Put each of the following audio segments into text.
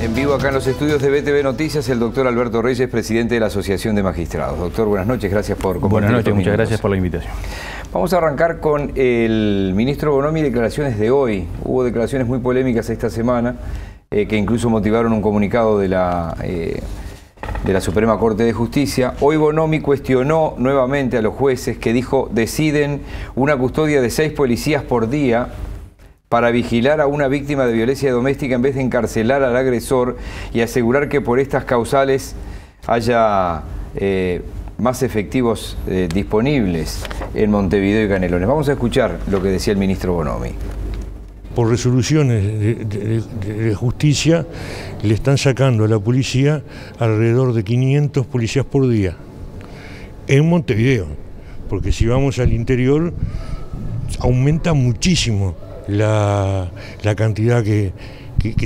En vivo acá en los estudios de BTV Noticias, el doctor Alberto Reyes, presidente de la Asociación de Magistrados. Doctor, buenas noches, gracias por compartir. Buenas noches, muchas gracias por la invitación. Vamos a arrancar con el ministro Bonomi, declaraciones de hoy. Hubo declaraciones muy polémicas esta semana, que incluso motivaron un comunicado de la Suprema Corte de Justicia. Hoy Bonomi cuestionó nuevamente a los jueces que dijo deciden una custodia de 6 policías por día para vigilar a una víctima de violencia doméstica en vez de encarcelar al agresor y asegurar que por estas causales haya más efectivos disponibles en Montevideo y Canelones. Vamos a escuchar lo que decía el ministro Bonomi. Por resoluciones de justicia le están sacando a la policía alrededor de 500 policías por día en Montevideo, porque si vamos al interior aumenta muchísimo la cantidad que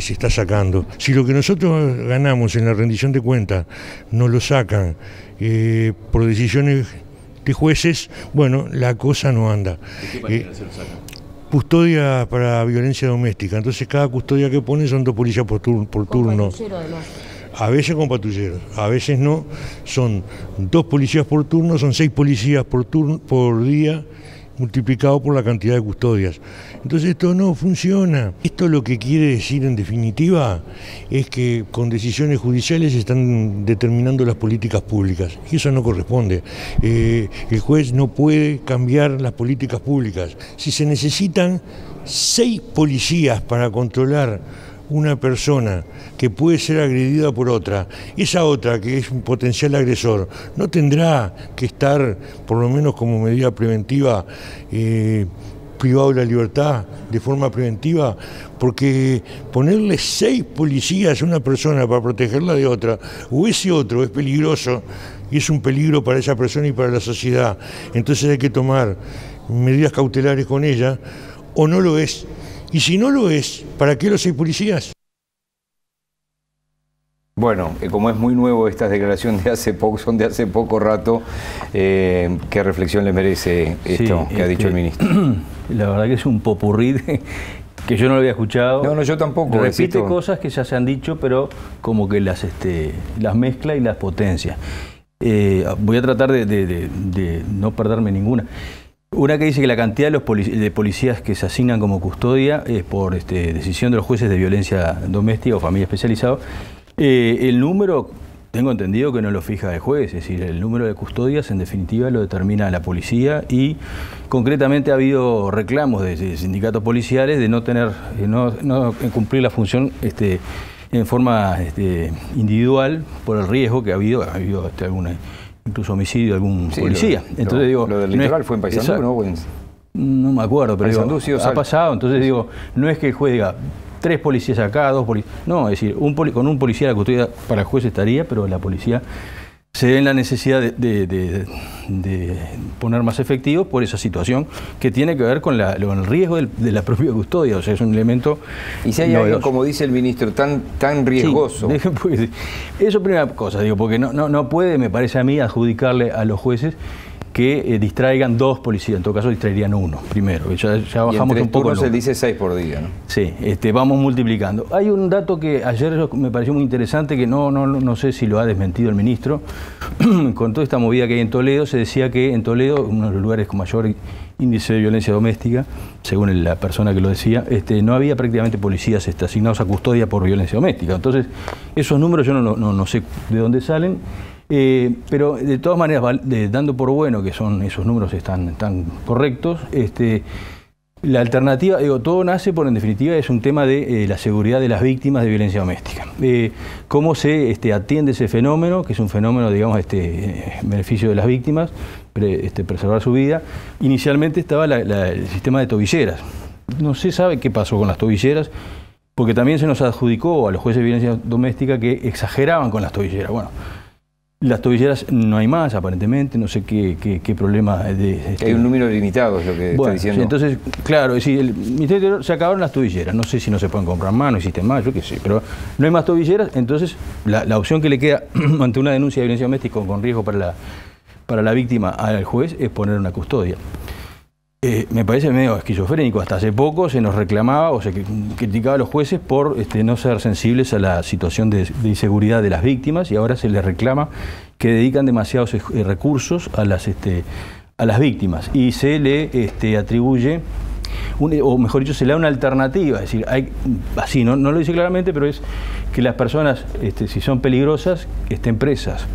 se está sacando. Si lo que nosotros ganamos en la rendición de cuentas nos lo sacan por decisiones de jueces, bueno, la cosa no anda. ¿De qué manera se lo sacan? Custodia para violencia doméstica, entonces cada custodia que ponen son 2 policías por turno. Patrullero, además. A veces con patrulleros, a veces no, son 2 policías por turno, son 6 policías por día, multiplicado por la cantidad de custodias. Entonces esto no funciona. Esto lo que quiere decir en definitiva es que con decisiones judiciales se están determinando las políticas públicas y eso no corresponde. El juez no puede cambiar las políticas públicas. Si se necesitan 6 policías para controlar una persona que puede ser agredida por otra, esa otra que es un potencial agresor, no tendrá que estar, por lo menos como medida preventiva, privado de la libertad de forma preventiva, porque ponerle 6 policías a una persona para protegerla de otra, o ese otro es peligroso y es un peligro para esa persona y para la sociedad, entonces hay que tomar medidas cautelares con ella, o no lo es. Y si no lo es, ¿para qué los 6 policías? Bueno, como es muy nuevo estas declaraciones de hace poco, son de hace poco rato, ¿qué reflexión le merece esto que ha dicho el ministro? La verdad que es un popurrí que yo no lo había escuchado. No, yo tampoco. Repite cosas que ya se han dicho, pero como que las mezcla y las potencia. Voy a tratar de no perderme ninguna. Una que dice que la cantidad de policías que se asignan como custodia es por decisión de los jueces de violencia doméstica o familia especializado. El número, tengo entendido que no lo fija el juez, es decir, el número de custodias en definitiva lo determina la policía y concretamente ha habido reclamos de sindicatos policiales de no cumplir la función en forma individual por el riesgo que ha habido alguna incluso homicidio de algún policía. Entonces digo, lo del litoral fue en Paysandú, ¿no? No me acuerdo, pero digo, ha pasado. Entonces digo, no es que el juez diga 3 policías acá, 2 policías. No, es decir, con un policía la custodia para el juez estaría, pero la policía se ve en la necesidad de poner más efectivos por esa situación que tiene que ver con el riesgo de la propia custodia. O sea, es un elemento. Y si hay algo, como dice el ministro, tan riesgoso. Sí, pues, eso es primera cosa, digo, porque no puede, me parece a mí, adjudicarle a los jueces que distraigan 2 policías, en todo caso distraerían 1 primero. Ya bajamos un poco. Se dice 6 por día, ¿no? Sí, vamos multiplicando. Hay un dato que ayer me pareció muy interesante, que no sé si lo ha desmentido el ministro. Con toda esta movida que hay en Toledo, se decía que en Toledo, uno de los lugares con mayor índice de violencia doméstica, según la persona que lo decía, no había prácticamente policías asignados a custodia por violencia doméstica. Entonces, esos números yo no sé de dónde salen. Pero de todas maneras, dando por bueno que esos números están correctos, la alternativa, todo nace en definitiva, es un tema de la seguridad de las víctimas de violencia doméstica. Cómo se atiende ese fenómeno, que es un fenómeno, digamos, en beneficio de las víctimas, preservar su vida. Inicialmente estaba el sistema de tobilleras. No se sabe qué pasó con las tobilleras, porque también se nos adjudicó a los jueces de violencia doméstica que exageraban con las tobilleras. Bueno, las tobilleras no hay más, aparentemente, no sé qué problema Hay un número limitado, es lo que está diciendo. Sí, entonces, claro, es decir, el Ministerio de Interior se acabaron las tobilleras, no sé si no se pueden comprar más, no existen más, yo qué sé, pero no hay más tobilleras, entonces la opción que le queda ante una denuncia de violencia doméstica con riesgo para la víctima al juez es poner una custodia. Me parece medio esquizofrénico. Hasta hace poco se nos reclamaba o se criticaba a los jueces por no ser sensibles a la situación de inseguridad de las víctimas, y ahora se les reclama que dedican demasiados recursos a las víctimas, y se le atribuye, o mejor dicho, se le da una alternativa. Es decir, así no lo dice claramente, pero es que las personas, si son peligrosas, estén presas.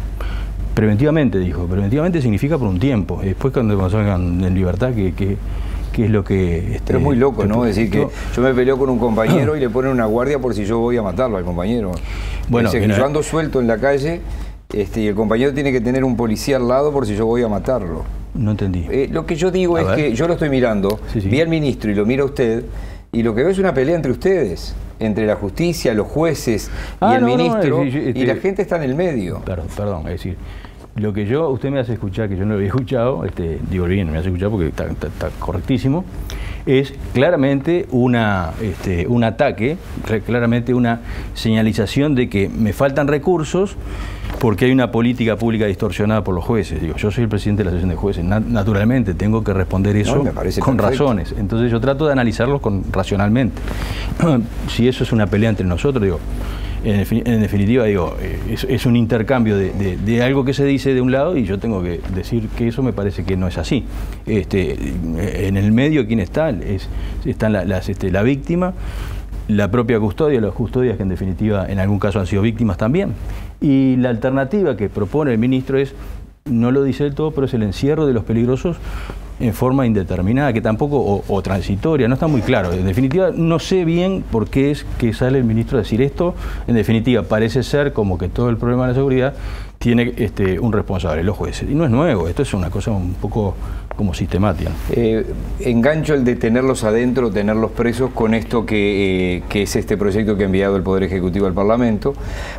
Preventivamente, dijo. Preventivamente significa por un tiempo. Después, cuando salgan en libertad, ¿qué es lo que...? Pero es muy loco, ¿no? Es decir, que yo me peleo con un compañero y le ponen una guardia por si yo voy a matarlo al compañero. Bueno, que yo ando suelto en la calle y el compañero tiene que tener un policía al lado por si yo voy a matarlo. No entendí. Lo que yo digo es que yo lo estoy mirando, vi al ministro y lo mira usted, y lo que veo es una pelea entre ustedes, entre la justicia, los jueces y el ministro, y la gente está en el medio. Perdón, es decir, lo que usted me hace escuchar, que yo no lo había escuchado, digo bien, me hace escuchar porque está correctísimo, es claramente un ataque, claramente una señalización de que me faltan recursos porque hay una política pública distorsionada por los jueces. Digo, yo soy el presidente de la Asociación de Jueces, naturalmente tengo que responder eso con razones. Entonces yo trato de analizarlo racionalmente. Si eso es una pelea entre nosotros, digo, en definitiva, digo, es un intercambio de algo que se dice de un lado, y yo tengo que decir que eso me parece que no es así. En el medio, ¿quién está? Están la víctima, la propia custodia, las custodias que en definitiva en algún caso han sido víctimas también. Y la alternativa que propone el ministro no lo dice del todo, pero es el encierro de los peligrosos en forma indeterminada, que tampoco, o transitoria, no está muy claro. En definitiva, no sé bien por qué es que sale el ministro a decir esto. En definitiva, parece ser como que todo el problema de la seguridad tiene un responsable, los jueces. Y no es nuevo, esto es una cosa un poco como sistemática. Engancho el de tenerlos adentro, tenerlos presos, con esto que es este proyecto que ha enviado el Poder Ejecutivo al Parlamento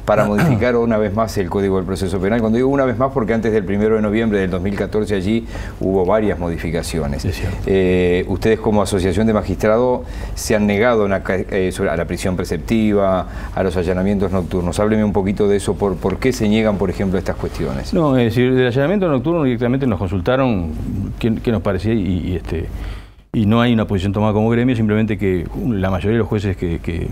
para modificar una vez más el Código del Proceso Penal. Cuando digo una vez más, porque antes del 1 de noviembre del 2014 allí hubo varias modificaciones. Ustedes como asociación de magistrados se han negado a la prisión preceptiva, a los allanamientos nocturnos. Hábleme un poquito de eso, por qué se niegan, por ejemplo, estas cuestiones. No, es decir, del allanamiento nocturno directamente nos consultaron qué nos parecía y no hay una posición tomada como gremio, simplemente que la mayoría de los jueces que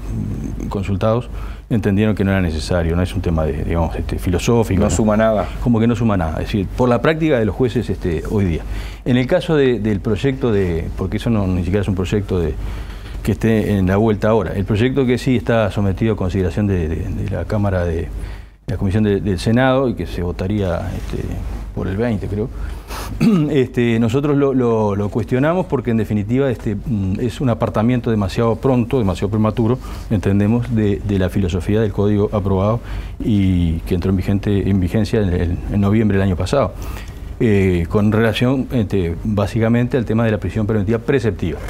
consultados entendieron que no era necesario, no es un tema de, digamos, filosófico. No suma nada. Como que no suma nada, es decir, por la práctica de los jueces hoy día. En el caso del proyecto porque eso ni siquiera es un proyecto que esté en la vuelta ahora, el proyecto que sí está sometido a consideración de la Cámara de la Comisión del Senado y que se votaría por el 20, creo. Nosotros lo cuestionamos porque en definitiva es un apartamiento demasiado pronto, demasiado prematuro, entendemos, de la filosofía del código aprobado y que entró en vigencia en noviembre del año pasado, con relación básicamente al tema de la prisión preventiva preceptiva,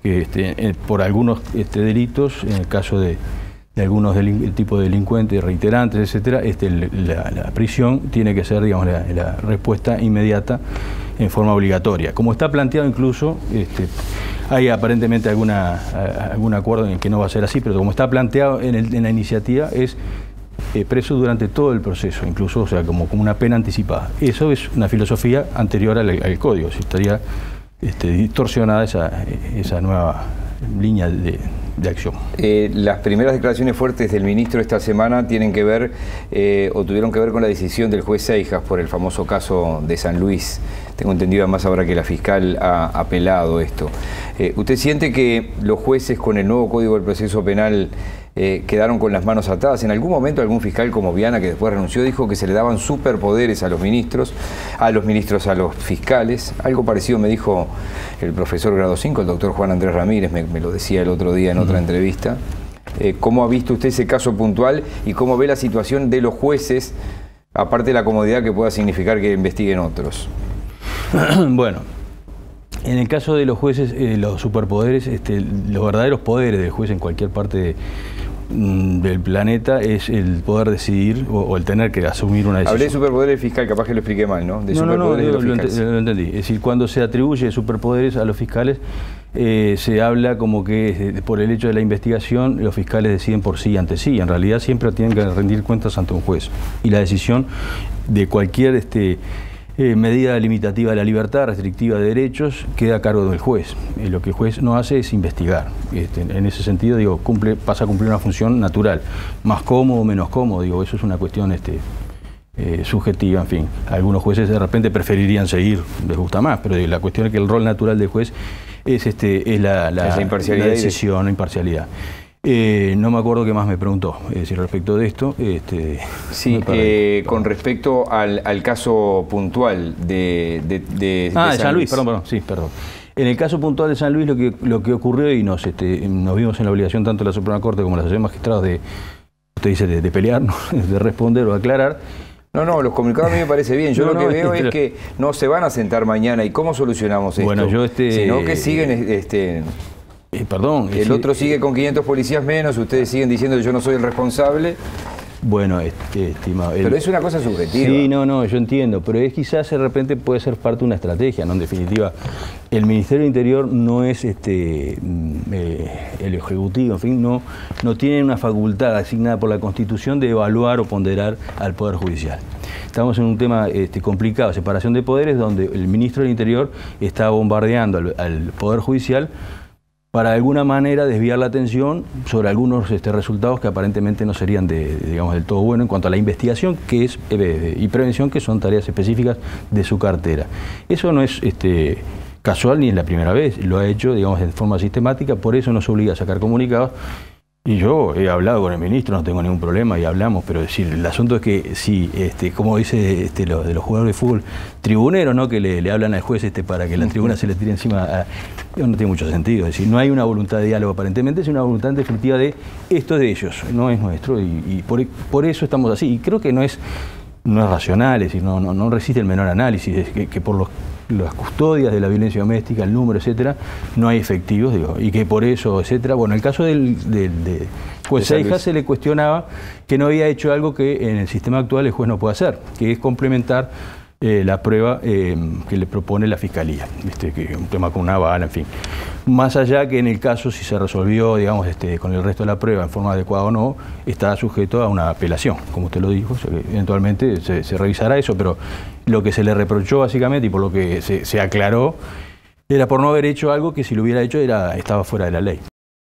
que por algunos delitos, en el caso de algunos tipos de delincuentes, reiterantes, etcétera, la prisión tiene que ser, digamos, la respuesta inmediata en forma obligatoria. Como está planteado incluso, hay aparentemente algún acuerdo en el que no va a ser así, pero como está planteado en la iniciativa es preso durante todo el proceso, incluso, o sea, como una pena anticipada. Eso es una filosofía anterior al código, si estaría distorsionada esa nueva línea de acción. Las primeras declaraciones fuertes del ministro esta semana tienen que ver, o tuvieron que ver con la decisión del juez Seijas por el famoso caso de San Luis. Tengo entendido además ahora que la fiscal ha apelado esto. ¿Usted siente que los jueces con el nuevo Código del Proceso Penal quedaron con las manos atadas? En algún momento algún fiscal como Viana, que después renunció, dijo que se le daban superpoderes a los ministros, a los fiscales. Algo parecido me dijo el profesor grado 5, el doctor Juan Andrés Ramírez, me lo decía el otro día en otra entrevista. ¿Cómo ha visto usted ese caso puntual y cómo ve la situación de los jueces, aparte de la comodidad que pueda significar que investiguen otros? Bueno, en el caso de los jueces, los superpoderes, los verdaderos poderes del juez en cualquier parte del planeta es el poder decidir o el tener que asumir una decisión. Hablé de superpoderes fiscal, capaz que lo expliqué mal, ¿no? De superpoderes de los fiscales. Lo entendí. Es decir, cuando se atribuye superpoderes a los fiscales, se habla como que por el hecho de la investigación los fiscales deciden por sí ante sí. En realidad siempre tienen que rendir cuentas ante un juez. Y la decisión de cualquier medida limitativa de la libertad, restrictiva de derechos, queda a cargo del juez. Lo que el juez no hace es investigar. En ese sentido, digo, pasa a cumplir una función natural. Más cómodo o menos cómodo, digo, eso es una cuestión subjetiva, en fin. Algunos jueces de repente preferirían seguir, les gusta más, pero la cuestión es que el rol natural del juez es la imparcialidad, la decisión, la imparcialidad. No me acuerdo qué más me preguntó, respecto de esto. Sí, con respecto al caso puntual de San Luis, perdón. En el caso puntual de San Luis, lo que ocurrió, y nos vimos en la obligación tanto la Suprema Corte como la Asociación de Magistrados de pelearnos, de responder o aclarar. No, los comunicados a mí me parece bien. Yo lo que veo es que no se van a sentar mañana. ¿Y cómo solucionamos esto? Bueno, sino que siguen... el otro sigue con 500 policías menos, ustedes siguen diciendo que yo no soy el responsable. Bueno, estimado... Pero es una cosa subjetiva. Sí, no, yo entiendo, pero quizás de repente puede ser parte de una estrategia, ¿no? En definitiva, el Ministerio del Interior no es el Ejecutivo, en fin, no tiene una facultad asignada por la Constitución de evaluar o ponderar al Poder Judicial. Estamos en un tema complicado, separación de poderes, donde el Ministro del Interior está bombardeando al Poder Judicial para de alguna manera desviar la atención sobre algunos resultados que aparentemente no serían del todo buenos en cuanto a la investigación y prevención, que son tareas específicas de su cartera. Eso no es casual ni es la primera vez, lo ha hecho de forma sistemática, por eso nos obliga a sacar comunicados. Y yo he hablado con el ministro, no tengo ningún problema y hablamos, pero el asunto es que si, como dice de los jugadores de fútbol, tribuneros, ¿no? Que le hablan al juez para que la tribuna se le tire encima, no tiene mucho sentido. Es decir, no hay una voluntad de diálogo aparentemente, es una voluntad definitiva de esto es de ellos, no es nuestro, y por eso estamos así. Y creo que no es racional, es decir, no resiste el menor análisis, que por las custodias de la violencia doméstica, el número, etcétera, no hay efectivos, y que por eso, etcétera. Bueno, el caso del juez Seijas se le cuestionaba que no había hecho algo que en el sistema actual el juez no puede hacer, que es complementar la prueba que le propone la Fiscalía, que un tema con una bala, en fin. Más allá que en el caso, si se resolvió, con el resto de la prueba en forma adecuada o no, está sujeto a una apelación, como usted lo dijo, eventualmente se revisará eso, pero lo que se le reprochó básicamente y por lo que se aclaró era por no haber hecho algo que si lo hubiera hecho estaba fuera de la ley.